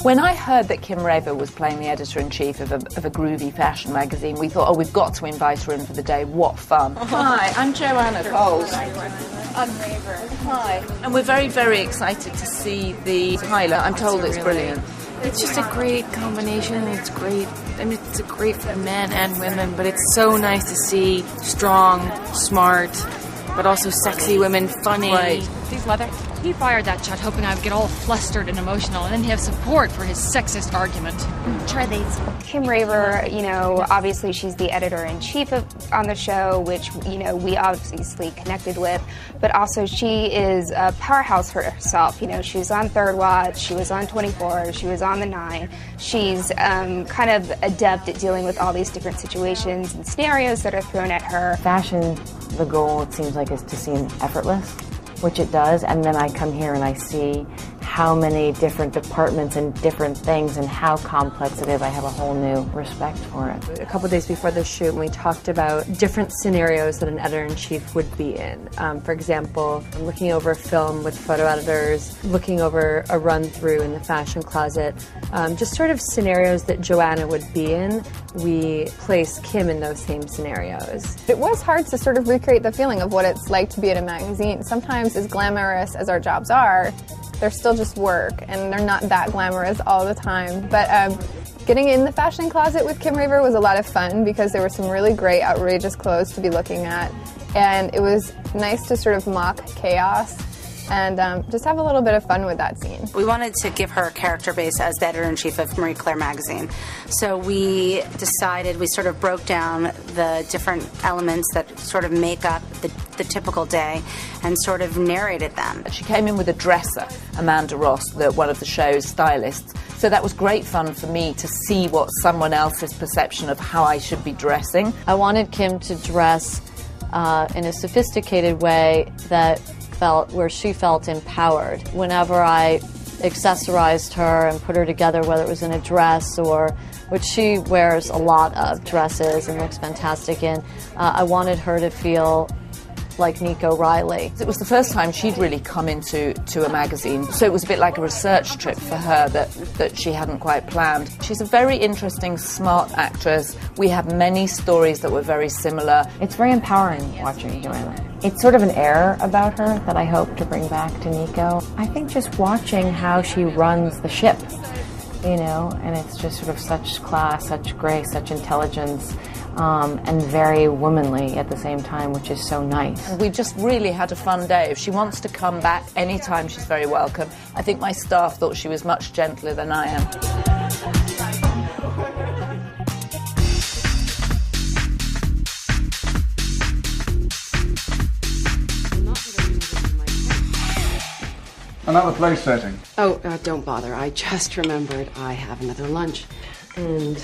When I heard that Kim Raver was playing the editor-in-chief of a groovy fashion magazine, we thought, oh, we've got to invite her in for the day. What fun. Hi, I'm Joanna Coles. I'm Raver. Hi. And we're very, very excited to see the pilot. I'm told it's brilliant. It's just a great combination. It's great. I mean, it's great for men and women, but it's so nice to see strong, smart, but also sexy women, funny. Right. Steve Leather, he fired that shot hoping I would get all flustered and emotional and then have support for his sexist argument. Try these. Kim Raver, you know, obviously she's the editor-in-chief on the show, which, you know, we obviously connected with, but also she is a powerhouse herself. You know, she was on Third Watch, she was on 24, she was on The 9. She's kind of adept at dealing with all these different situations and scenarios that are thrown at her. Fashion, the goal, it seems like, is to seem effortless, which it does, and then I come here and I see how many different departments and different things and how complex it is. I have a whole new respect for it. A couple of days before the shoot, we talked about different scenarios that an editor-in-chief would be in. For example, looking over a film with photo editors, looking over a run-through in the fashion closet, just sort of scenarios that Joanna would be in. We placed Kim in those same scenarios. It was hard to sort of recreate the feeling of what it's like to be at a magazine. Sometimes, as glamorous as our jobs are, they're still just work, and they're not that glamorous all the time. But getting in the fashion closet with Kim Raver was a lot of fun because there were some really great, outrageous clothes to be looking at. And it was nice to sort of mock chaos and just have a little bit of fun with that scene. We wanted to give her a character base as the editor-in-chief of Marie Claire magazine. So we decided, we sort of broke down the different elements that sort of make up the typical day and sort of narrated them. She came in with a dresser, Amanda Ross, one of the show's stylists. So that was great fun for me to see what someone else's perception of how I should be dressing. I wanted Kim to dress in a sophisticated way where she felt empowered. Whenever I accessorized her and put her together, whether it was in a dress or, which she wears a lot of dresses and looks fantastic in, I wanted her to feel like Nico Riley. It was the first time she'd really come into a magazine, so it was a bit like a research trip for her that she hadn't quite planned. She's a very interesting, smart actress. We have many stories that were very similar. It's very empowering watching Joanna. It's sort of an air about her that I hope to bring back to Nico. I think just watching how she runs the ship, you know, and it's just sort of such class, such grace, such intelligence, and very womanly at the same time, which is so nice. We just really had a fun day. If she wants to come back anytime, she's very welcome. I think my staff thought she was much gentler than I am. Another place setting. Oh, don't bother. I just remembered I have another lunch and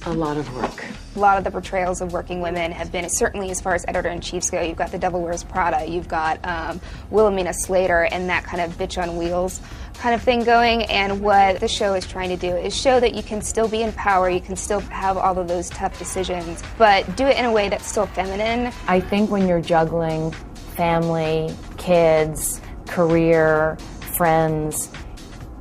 a lot of work. A lot of the portrayals of working women have been, certainly as far as editor-in-chiefs go, you've got The Devil Wears Prada, you've got Wilhelmina Slater and that kind of bitch on wheels kind of thing going, and what the show is trying to do is show that you can still be in power, you can still have all of those tough decisions, but do it in a way that's still feminine. I think when you're juggling family, kids, career, friends,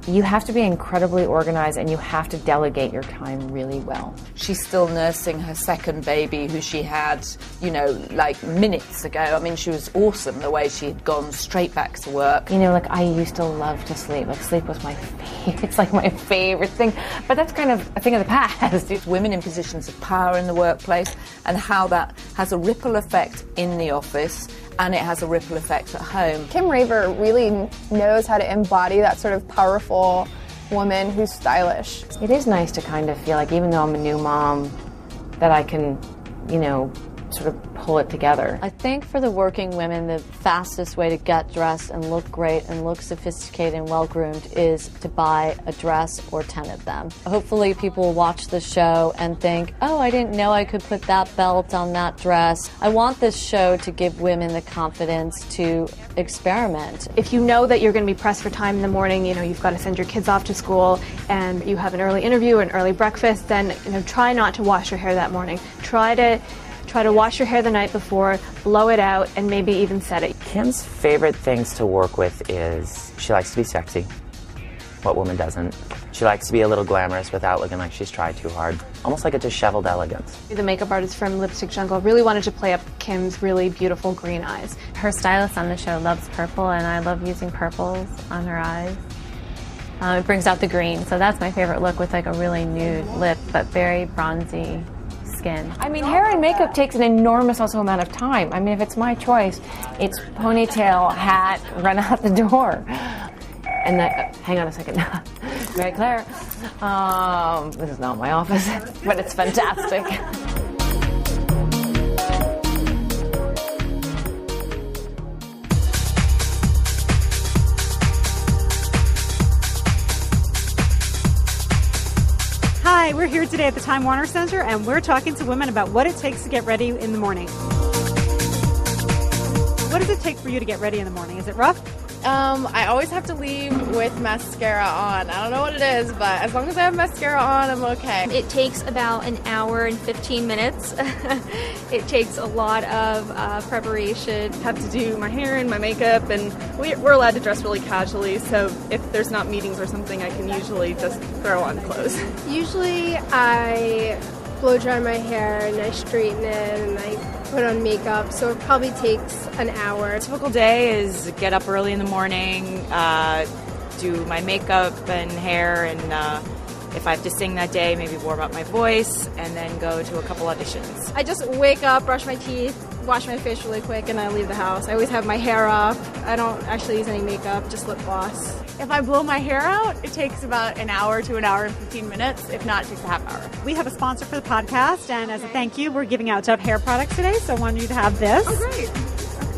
you have to be incredibly organized and you have to delegate your time really well. She's still nursing her second baby, who she had, you know, like minutes ago. I mean, she was awesome the way she had gone straight back to work. You know, like, I used to love to sleep. Like, sleep was my favorite, it's like my favorite thing. But that's kind of a thing of the past. It's women in positions of power in the workplace and how that has a ripple effect in the office, and it has a ripple effect at home. Kim Raver really knows how to embody that sort of powerful woman who's stylish. It is nice to kind of feel like, even though I'm a new mom, that I can, you know, sort of pull it together. I think for the working women, the fastest way to get dressed and look great and look sophisticated and well-groomed is to buy a dress or 10 of them. Hopefully people will watch the show and think, oh, I didn't know I could put that belt on that dress. I want this show to give women the confidence to experiment. If you know that you're going to be pressed for time in the morning, you know, you've got to send your kids off to school and you have an early interview or an early breakfast, then, you know, try not to wash your hair that morning. Try to wash your hair the night before, blow it out, and maybe even set it. Kim's favorite things to work with is she likes to be sexy. What woman doesn't? She likes to be a little glamorous without looking like she's tried too hard. Almost like a disheveled elegance. The makeup artist from Lipstick Jungle really wanted to play up Kim's really beautiful green eyes. Her stylist on the show loves purple, and I love using purples on her eyes. It brings out the green, so that's my favorite look, with like a really nude lip, but very bronzy skin. I mean, hair and makeup takes an enormous also amount of time. I mean, if it's my choice, it's ponytail, hat, run out the door. And hang on a second. Mary Claire, this is not my office, but it's fantastic. Hi, we're here today at the Time Warner Center, and we're talking to women about what it takes to get ready in the morning. What does it take for you to get ready in the morning? Is it rough? I always have to leave with mascara on. I don't know what it is, but as long as I have mascara on, I'm okay. It takes about an hour and 15 minutes. It takes a lot of preparation. I have to do my hair and my makeup, and we're allowed to dress really casually, so if there's not meetings or something, I can usually just throw on clothes. Usually I blow dry my hair and I straighten it and I put on makeup, so it probably takes an hour. A typical day is get up early in the morning, do my makeup and hair, and if I have to sing that day, maybe warm up my voice, and then go to a couple auditions. I just wake up, brush my teeth, wash my face really quick, and I leave the house. I always have my hair up. I don't actually use any makeup, just lip gloss. If I blow my hair out, it takes about an hour to an hour and 15 minutes. If not, it takes a half hour. We have a sponsor for the podcast, and as a thank you, we're giving out Dove hair products today, so I wanted you to have this. Oh, great. Okay,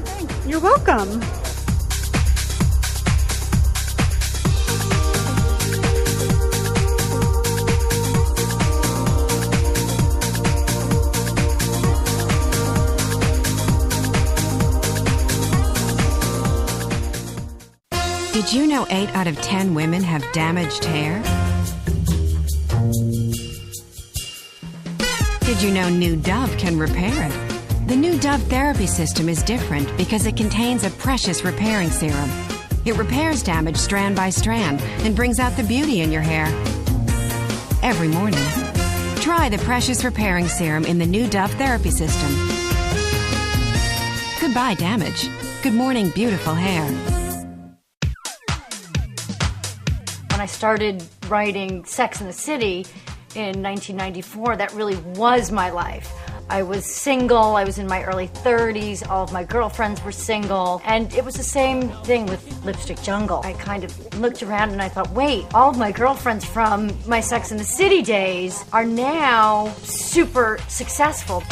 thanks. You're welcome. Did you know 8 out of 10 women have damaged hair? Did you know New Dove can repair it? The new Dove therapy system is different because it contains a precious repairing serum. It repairs damage strand by strand and brings out the beauty in your hair every morning. Try the precious repairing serum in the new Dove therapy system. Goodbye, damage. Good morning, beautiful hair. When I started writing Sex and the City in 1994, that really was my life. I was single, I was in my early 30s, all of my girlfriends were single, and it was the same thing with Lipstick Jungle. I kind of looked around and I thought, wait, all of my girlfriends from my Sex and the City days are now super successful.